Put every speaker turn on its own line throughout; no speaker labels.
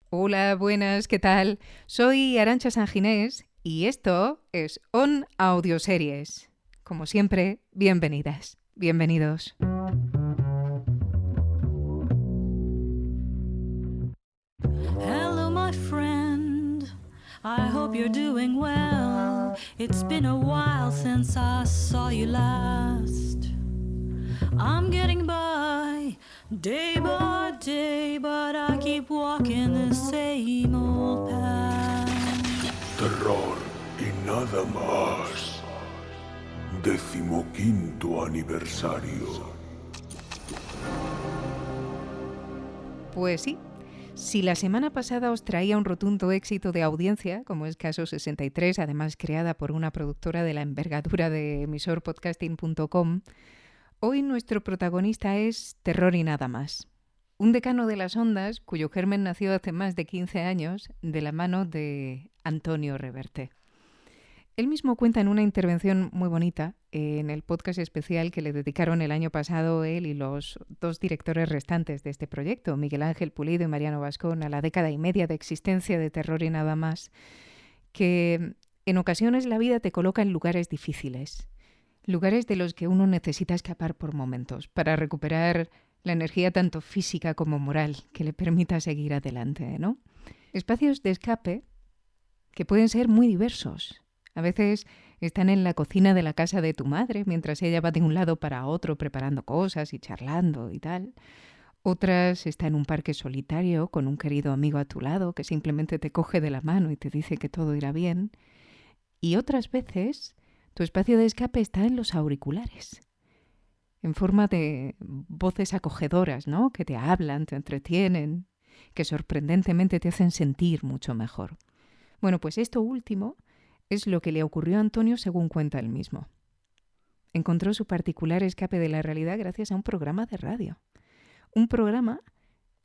Hola, buenas, ¿qué tal? Soy Arantxa San Ginés y esto es On Audioseries. Como siempre, bienvenidas, bienvenidos.
Hello, my friend. I hope you're doing well. It's been a while since I saw you last. I'm getting by day by day, but I keep walking the same old path.
Terror y nada más. 15º aniversario.
Pues sí, si la semana pasada os traía un rotundo éxito de audiencia, como es Caso 63, además creada por una productora de la envergadura de emisorpodcasting.com, hoy nuestro protagonista es Terror y nada más. Un decano de las ondas cuyo germen nació hace más de 15 años de la mano de Antonio Reverte. Él mismo cuenta en una intervención muy bonita en el podcast especial que le dedicaron el año pasado él y los dos directores restantes de este proyecto, Miguel Ángel Pulido y Mariano Bascón, a la década y media de existencia de Terror y nada más, que en ocasiones la vida te coloca en lugares difíciles, lugares de los que uno necesita escapar por momentos para recuperar la energía tanto física como moral que le permita seguir adelante, ¿no? Espacios de escape que pueden ser muy diversos. A veces están en la cocina de la casa de tu madre mientras ella va de un lado para otro preparando cosas y charlando y tal. Otras están en un parque solitario con un querido amigo a tu lado que simplemente te coge de la mano y te dice que todo irá bien. Y otras veces tu espacio de escape está en los auriculares, en forma de voces acogedoras, ¿no? Que te hablan, te entretienen, que sorprendentemente te hacen sentir mucho mejor. Bueno, pues esto último es lo que le ocurrió a Antonio según cuenta él mismo. Encontró su particular escape de la realidad gracias a un programa de radio. Un programa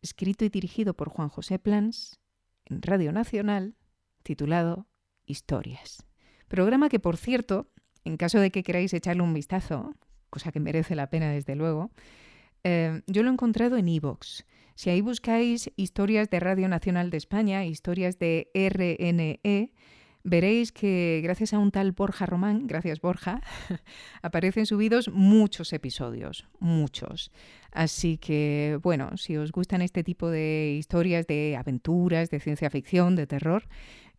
escrito y dirigido por Juan José Plans en Radio Nacional titulado Historias. Programa que, por cierto, en caso de que queráis echarle un vistazo, cosa que merece la pena desde luego, yo lo he encontrado en iVoox. Si ahí buscáis historias de Radio Nacional de España, historias de RNE, veréis que gracias a un tal Borja Román, gracias Borja, aparecen subidos muchos episodios, muchos. Así que, bueno, si os gustan este tipo de historias de aventuras, de ciencia ficción, de terror,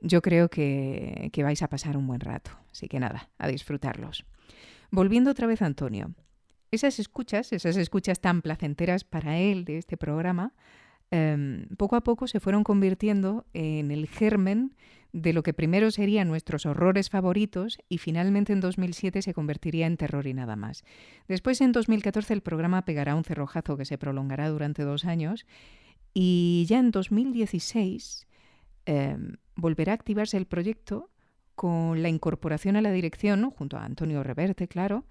yo creo que vais a pasar un buen rato. Así que nada, a disfrutarlos. Volviendo otra vez a Antonio. Esas escuchas tan placenteras para él de este programa, poco a poco se fueron convirtiendo en el germen de lo que primero serían nuestros horrores favoritos y finalmente en 2007 se convertiría en Terror y nada más. Después, en 2014, el programa pegará un cerrojazo que se prolongará durante 2 años y ya en 2016 volverá a activarse el proyecto con la incorporación a la dirección, ¿no?, junto a Antonio Reverte, claro,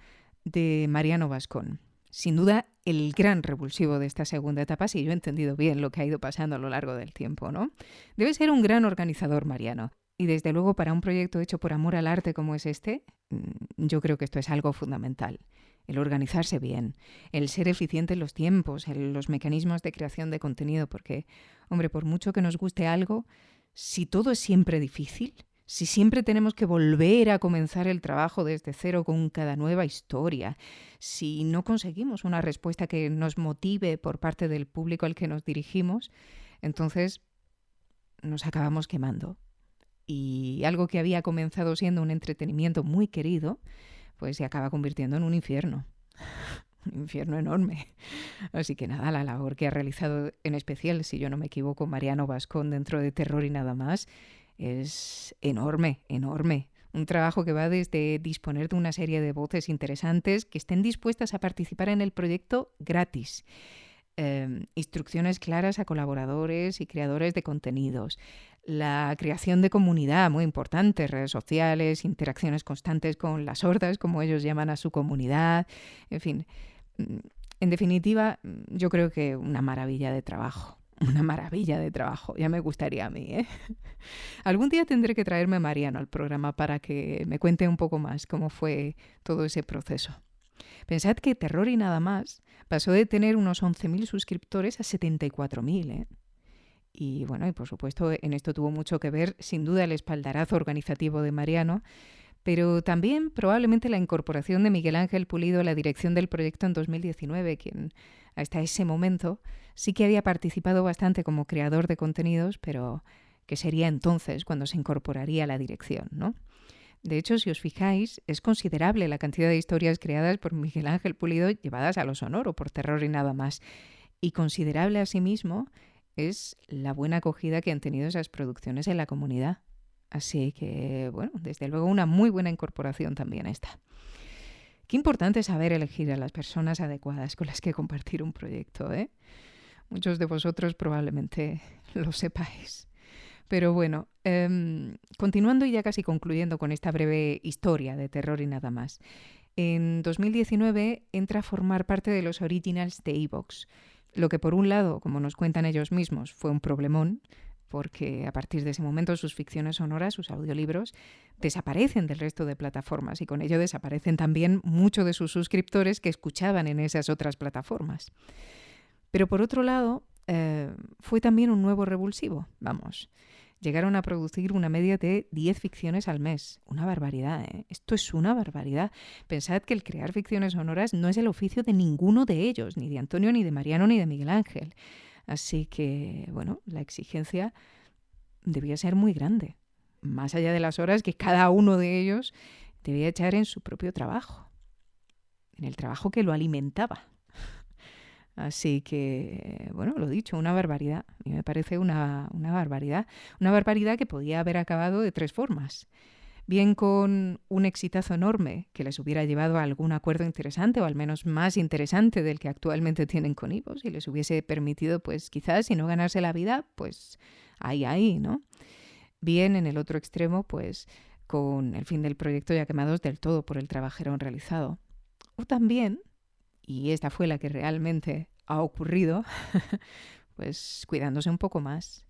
de Mariano Bascón. Sin duda, el gran revulsivo de esta segunda etapa, si yo he entendido bien lo que ha ido pasando a lo largo del tiempo, ¿no? Debe ser un gran organizador, Mariano. Y desde luego, para un proyecto hecho por amor al arte como es este, yo creo que esto es algo fundamental. El organizarse bien, el ser eficiente en los tiempos, en los mecanismos de creación de contenido, porque, hombre, por mucho que nos guste algo, si todo es siempre difícil, si siempre tenemos que volver a comenzar el trabajo desde cero con cada nueva historia, si no conseguimos una respuesta que nos motive por parte del público al que nos dirigimos, entonces nos acabamos quemando. Y algo que había comenzado siendo un entretenimiento muy querido, pues se acaba convirtiendo en un infierno. Un infierno enorme. Así que nada, la labor que ha realizado en especial, si yo no me equivoco, Mariano Bascón dentro de Terror y nada más, es enorme, enorme. Un trabajo que va desde disponer de una serie de voces interesantes que estén dispuestas a participar en el proyecto gratis. Instrucciones claras a colaboradores y creadores de contenidos. La creación de comunidad, muy importante, redes sociales, interacciones constantes con las hordas, como ellos llaman a su comunidad. En fin, en definitiva, yo creo que una maravilla de trabajo. Una maravilla de trabajo, ya me gustaría a mí, ¿eh? Algún día tendré que traerme a Mariano al programa para que me cuente un poco más cómo fue todo ese proceso. Pensad que Terror y nada más pasó de tener unos 11.000 suscriptores a 74.000, ¿eh? Y bueno, y por supuesto en esto tuvo mucho que ver, sin duda, el espaldarazo organizativo de Mariano, pero también probablemente la incorporación de Miguel Ángel Pulido a la dirección del proyecto en 2019, quien hasta ese momento sí que había participado bastante como creador de contenidos, pero que sería entonces cuando se incorporaría a la dirección, ¿no? De hecho, si os fijáis, es considerable la cantidad de historias creadas por Miguel Ángel Pulido llevadas a lo sonoro por Terror y Nada Más. Y considerable asimismo es la buena acogida que han tenido esas producciones en la comunidad. Así que, bueno, desde luego una muy buena incorporación también esta. Qué importante es saber elegir a las personas adecuadas con las que compartir un proyecto, ¿eh? Muchos de vosotros probablemente lo sepáis. Pero bueno, continuando y ya casi concluyendo con esta breve historia de Terror y Nada Más. En 2019 entra a formar parte de los originals de iVoox, lo que por un lado, como nos cuentan ellos mismos, fue un problemón, porque a partir de ese momento sus ficciones sonoras, sus audiolibros, desaparecen del resto de plataformas y con ello desaparecen también muchos de sus suscriptores que escuchaban en esas otras plataformas. Pero por otro lado, fue también un nuevo revulsivo, vamos. Llegaron a producir una media de 10 ficciones al mes. Una barbaridad, ¿eh? Esto es una barbaridad. Pensad que el crear ficciones sonoras no es el oficio de ninguno de ellos, ni de Antonio, ni de Mariano, ni de Miguel Ángel. Así que, bueno, la exigencia debía ser muy grande, más allá de las horas que cada uno de ellos debía echar en su propio trabajo, en el trabajo que lo alimentaba. Así que, bueno, lo dicho, una barbaridad. A mí me parece una barbaridad. Una barbaridad que podía haber acabado de 3 formas. Bien con un exitazo enorme que les hubiera llevado a algún acuerdo interesante o al menos más interesante del que actualmente tienen con iVoox y les hubiese permitido, pues quizás, si no ganarse la vida, pues ahí, ¿no? Bien en el otro extremo, pues con el fin del proyecto ya quemados del todo por el trabajero realizado. O también, y esta fue la que realmente ha ocurrido, pues cuidándose un poco más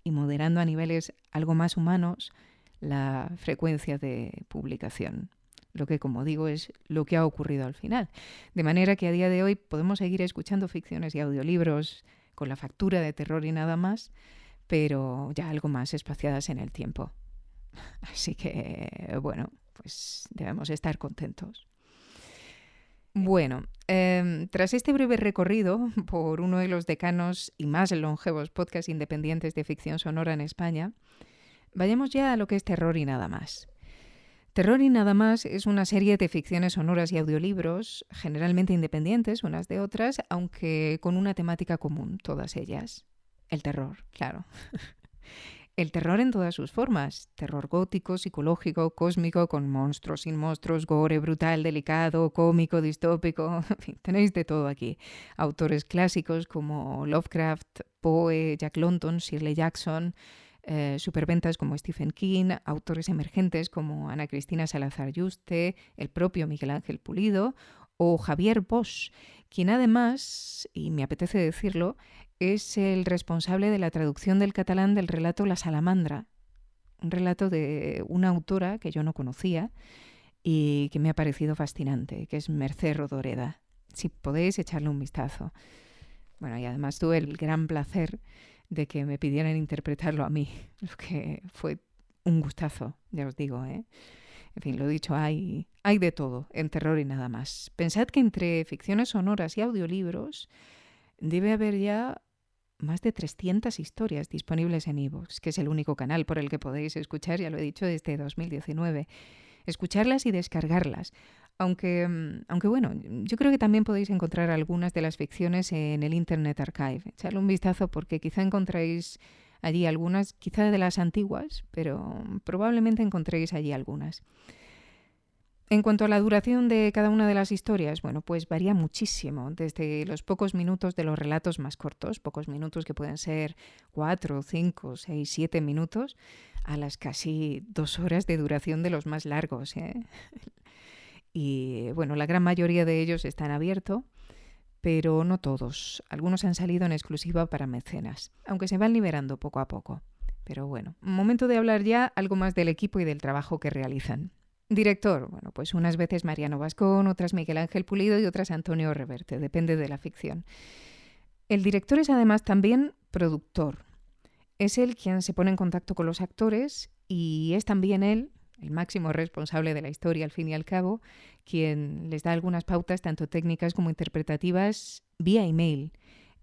y moderando a niveles algo más humanos la frecuencia de publicación. Lo que, como digo, es lo que ha ocurrido al final. De manera que a día de hoy podemos seguir escuchando ficciones y audiolibros con la factura de Terror y Nada Más, pero ya algo más espaciadas en el tiempo. Así que, bueno, pues debemos estar contentos. Bueno, tras este breve recorrido por uno de los decanos y más longevos podcasts independientes de ficción sonora en España, vayamos ya a lo que es Terror y Nada Más. Terror y Nada Más es una serie de ficciones sonoras y audiolibros, generalmente independientes unas de otras, aunque con una temática común, todas ellas. El terror, claro. El terror en todas sus formas. Terror gótico, psicológico, cósmico, con monstruos, sin monstruos, gore, brutal, delicado, cómico, distópico. En fin, tenéis de todo aquí. Autores clásicos como Lovecraft, Poe, Jack London, Shirley Jackson, superventas como Stephen King, autores emergentes como Ana Cristina Salazar Yuste, el propio Miguel Ángel Pulido o Javier Bosch, quien además, y me apetece decirlo, es el responsable de la traducción del catalán del relato La Salamandra, un relato de una autora que yo no conocía y que me ha parecido fascinante, que es Mercè Rodoreda. Si podéis echarle un vistazo. Bueno, y además tuve el gran placer de que me pidieran interpretarlo a mí, lo que fue un gustazo, ya os digo, ¿eh? En fin, lo dicho, hay de todo en Terror y Nada Más. Pensad que entre ficciones sonoras y audiolibros debe haber ya más de 300 historias disponibles en iVoox, que es el único canal por el que podéis escuchar, ya lo he dicho, desde 2019. Escucharlas y descargarlas. Aunque bueno, yo creo que también podéis encontrar algunas de las ficciones en el Internet Archive. Echadle un vistazo porque quizá encontréis allí algunas, quizá de las antiguas, pero probablemente encontréis allí algunas. En cuanto a la duración de cada una de las historias, bueno, pues varía muchísimo, desde los pocos minutos de los relatos más cortos, pocos minutos que pueden ser 4, 5, 6, 7 minutos, a las casi 2 horas de duración de los más largos, ¿eh? Y bueno, la gran mayoría de ellos están abiertos, pero no todos. Algunos han salido en exclusiva para mecenas, aunque se van liberando poco a poco. Pero bueno, momento de hablar ya algo más del equipo y del trabajo que realizan. Director, bueno, pues unas veces Mariano Bascón, otras Miguel Ángel Pulido y otras Antonio Reverte, depende de la ficción. El director es además también productor. Es él quien se pone en contacto con los actores y es también él, el máximo responsable de la historia al fin y al cabo, quien les da algunas pautas tanto técnicas como interpretativas vía email.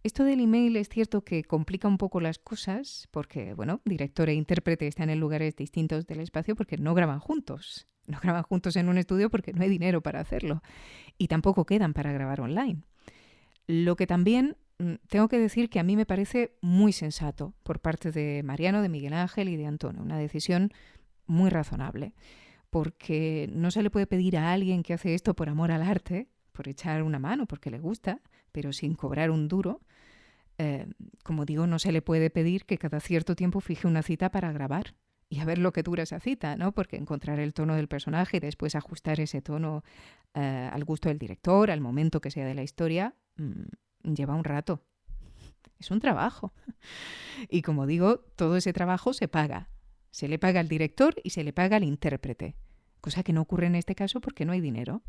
Esto del email es cierto que complica un poco las cosas porque, bueno, director e intérprete están en lugares distintos del espacio porque no graban juntos. No graban juntos en un estudio porque no hay dinero para hacerlo y tampoco quedan para grabar online. Lo que también tengo que decir que a mí me parece muy sensato por parte de Mariano, de Miguel Ángel y de Antonio. Una decisión muy razonable, porque no se le puede pedir a alguien que hace esto por amor al arte, por echar una mano, porque le gusta, pero sin cobrar un duro. Como digo, no se le puede pedir que cada cierto tiempo fije una cita para grabar y a ver lo que dura esa cita, ¿no? Porque encontrar el tono del personaje y después ajustar ese tono al gusto del director, al momento que sea de la historia, lleva un rato. Es un trabajo. Y como digo, todo ese trabajo se paga. Se le paga al director y se le paga al intérprete. Cosa que no ocurre en este caso porque no hay dinero.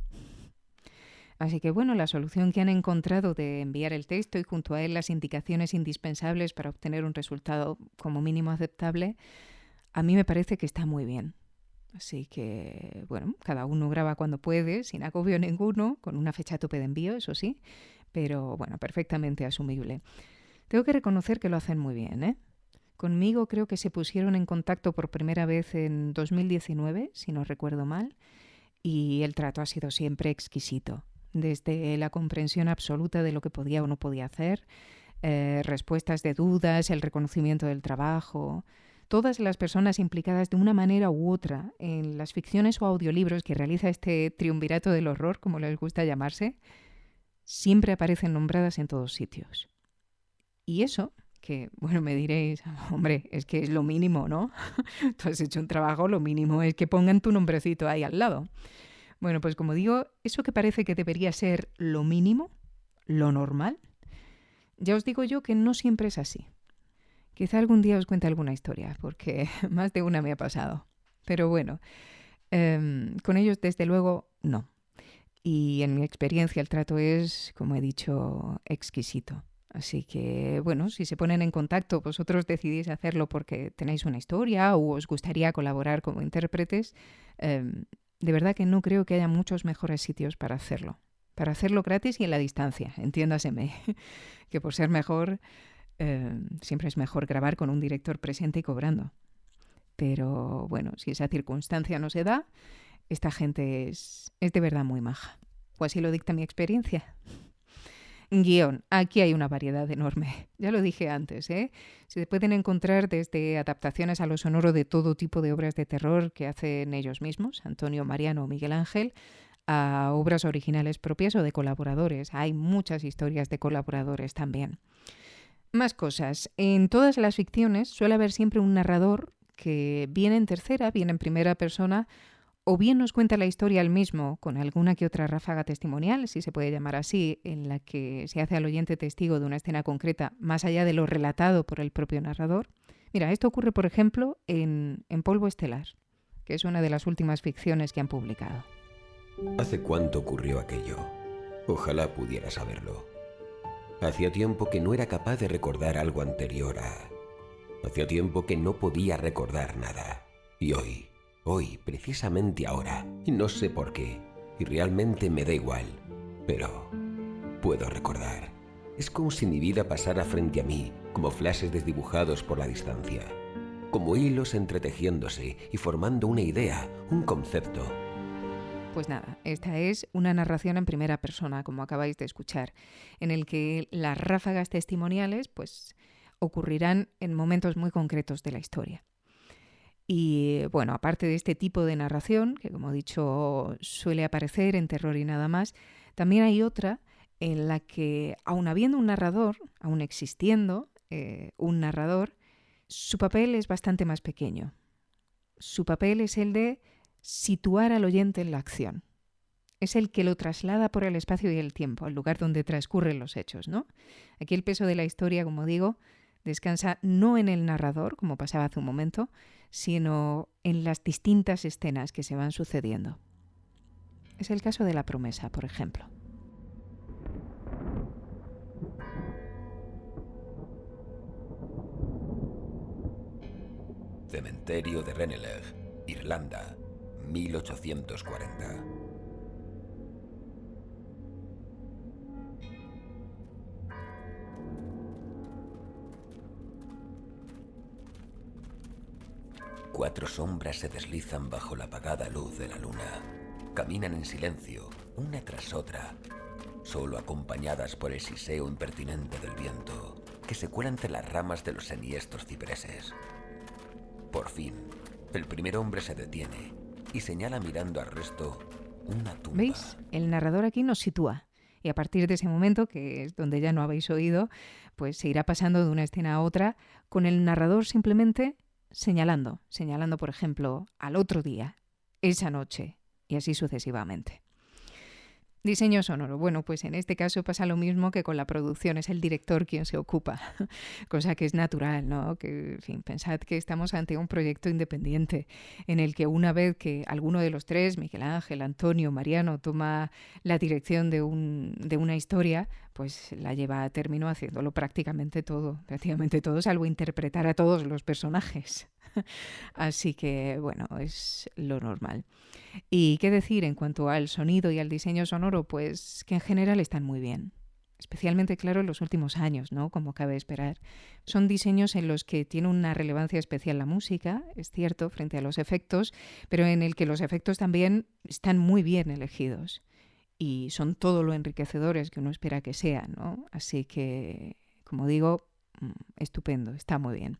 Así que bueno, la solución que han encontrado de enviar el texto y junto a él las indicaciones indispensables para obtener un resultado como mínimo aceptable, a mí me parece que está muy bien. Así que, bueno, cada uno graba cuando puede, sin agobio ninguno, con una fecha tope de envío, eso sí, pero bueno, perfectamente asumible. Tengo que reconocer que lo hacen muy bien, ¿eh? Conmigo creo que se pusieron en contacto por primera vez en 2019, si no recuerdo mal, y el trato ha sido siempre exquisito. Desde la comprensión absoluta de lo que podía o no podía hacer, respuestas de dudas, el reconocimiento del trabajo. Todas las personas implicadas de una manera u otra en las ficciones o audiolibros que realiza este triunvirato del horror, como les gusta llamarse, siempre aparecen nombradas en todos sitios. Y eso, que, bueno, me diréis, hombre, es que es lo mínimo, ¿no? Tú has hecho un trabajo, lo mínimo es que pongan tu nombrecito ahí al lado. Bueno, pues como digo, eso que parece que debería ser lo mínimo, lo normal, ya os digo yo que no siempre es así. Quizá algún día os cuente alguna historia, porque más de una me ha pasado. Pero bueno, con ellos desde luego no. Y en mi experiencia el trato es, como he dicho, exquisito. Así que, bueno, si se ponen en contacto, vosotros decidís hacerlo porque tenéis una historia o os gustaría colaborar como intérpretes, de verdad que no creo que haya muchos mejores sitios para hacerlo. Para hacerlo gratis y en la distancia, entiéndaseme. Que por ser mejor, siempre es mejor grabar con un director presente y cobrando. Pero bueno, si esa circunstancia no se da, esta gente es de verdad muy maja. O así lo dicta mi experiencia. Guión. Aquí hay una variedad enorme. Ya lo dije antes, ¿eh? Se pueden encontrar desde adaptaciones a lo sonoro de todo tipo de obras de terror que hacen ellos mismos, Antonio, Mariano o Miguel Ángel, a obras originales propias o de colaboradores. Hay muchas historias de colaboradores también. Más cosas. En todas las ficciones suele haber siempre un narrador que viene en tercera, viene en primera persona, o bien nos cuenta la historia él mismo, con alguna que otra ráfaga testimonial, si se puede llamar así, en la que se hace al oyente testigo de una escena concreta, más allá de lo relatado por el propio narrador. Mira, esto ocurre, por ejemplo, en Polvo Estelar, que es una de las últimas ficciones que han publicado.
¿Hace cuánto ocurrió aquello? Ojalá pudiera saberlo. Hacía tiempo que no era capaz de recordar algo anterior a... Hacía tiempo que no podía recordar nada. Y hoy, precisamente ahora, y no sé por qué, y realmente me da igual, pero puedo recordar. Es como si mi vida pasara frente a mí, como flashes desdibujados por la distancia, como hilos entretejiéndose y formando una idea, un concepto.
Pues nada, esta es una narración en primera persona, como acabáis de escuchar, en el que las ráfagas testimoniales pues ocurrirán en momentos muy concretos de la historia. Y bueno, aparte de este tipo de narración, que como he dicho suele aparecer en Terror y nada más, también hay otra en la que, aun habiendo un narrador, aun existiendo un narrador, su papel es bastante más pequeño. Su papel es el de situar al oyente en la acción. Es el que lo traslada por el espacio y el tiempo, al lugar donde transcurren los hechos, ¿no? Aquí el peso de la historia, como digo, descansa no en el narrador, como pasaba hace un momento, sino en las distintas escenas que se van sucediendo. Es el caso de La promesa, por ejemplo.
Cementerio de Ranelagh, Irlanda, 1840. Cuatro sombras se deslizan bajo la apagada luz de la luna. Caminan en silencio, una tras otra, solo acompañadas por el siseo impertinente del viento, que se cuela entre las ramas de los enhiestos cipreses. Por fin, el primer hombre se detiene y señala mirando al resto una tumba.
¿Veis? El narrador aquí nos sitúa. Y a partir de ese momento, que es donde ya no habéis oído, pues se irá pasando de una escena a otra con el narrador simplemente señalando, por ejemplo, al otro día, esa noche, y así sucesivamente. Diseño sonoro. Bueno, pues en este caso pasa lo mismo que con la producción, es el director quien se ocupa, cosa que es natural, ¿no? Que, en fin, pensad que estamos ante un proyecto independiente en el que una vez que alguno de los tres, Miguel Ángel, Antonio, Mariano, toma la dirección de una historia, pues la lleva a término haciéndolo prácticamente todo, salvo interpretar a todos los personajes. Así que, bueno, es lo normal. ¿Y qué decir en cuanto al sonido y al diseño sonoro? Pues que en general están muy bien. Especialmente, claro, en los últimos años, ¿no? Como cabe esperar. Son diseños en los que tiene una relevancia especial la música, es cierto, frente a los efectos, pero en el que los efectos también están muy bien elegidos. Y son todo lo enriquecedores que uno espera que sean, ¿no? Así que, como digo, estupendo, está muy bien.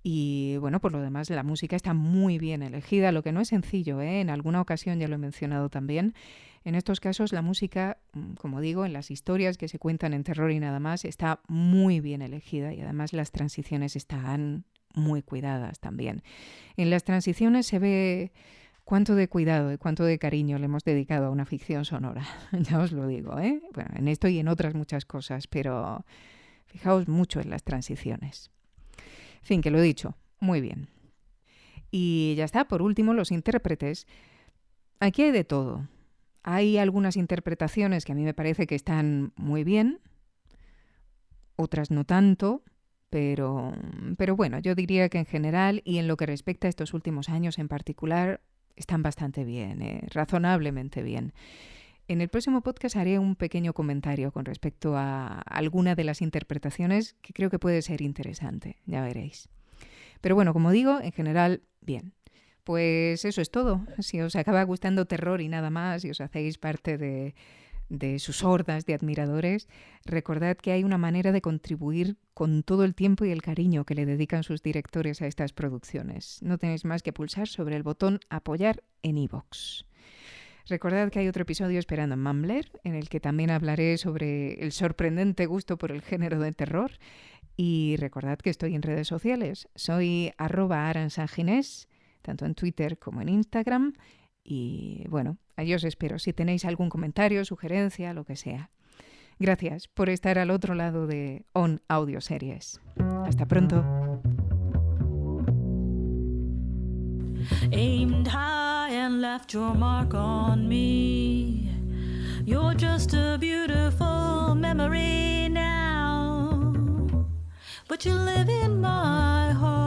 Y bueno, por lo demás, la música está muy bien elegida, lo que no es sencillo, ¿eh? En alguna ocasión ya lo he mencionado también. En estos casos, la música, como digo, en las historias que se cuentan en Terror y nada más, está muy bien elegida y además las transiciones están muy cuidadas también. En las transiciones se ve cuánto de cuidado y cuánto de cariño le hemos dedicado a una ficción sonora. Ya os lo digo, ¿eh? Bueno, en esto y en otras muchas cosas, pero fijaos mucho en las transiciones. En fin, que lo he dicho, muy bien. Y ya está, por último, los intérpretes. Aquí hay de todo. Hay algunas interpretaciones que a mí me parece que están muy bien, otras no tanto, pero bueno, yo diría que en general y en lo que respecta a estos últimos años en particular, están bastante bien, razonablemente bien. En el próximo podcast haré un pequeño comentario con respecto a alguna de las interpretaciones que creo que puede ser interesante, ya veréis. Pero bueno, como digo, en general, bien. Pues eso es todo. Si os acaba gustando Terror y nada más, y os hacéis parte de sus hordas de admiradores, recordad que hay una manera de contribuir con todo el tiempo y el cariño que le dedican sus directores a estas producciones. No tenéis más que pulsar sobre el botón Apoyar en iVoox. Recordad que hay otro episodio esperando en Mumbler, en el que también hablaré sobre el sorprendente gusto por el género de terror. Y recordad que estoy en redes sociales. Soy @aransanginés, tanto en Twitter como en Instagram. Y bueno, ahí os espero si tenéis algún comentario, sugerencia, lo que sea. Gracias por estar al otro lado de On Audio Series. Hasta pronto.
Aimed high and left your mark on me. You're just a beautiful memory now, but you live in my heart.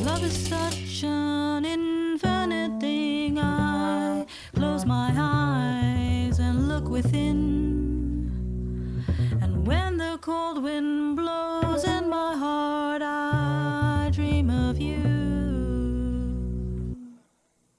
Love is such an infinite thing. I close my eyes and look within, and when the cold wind blows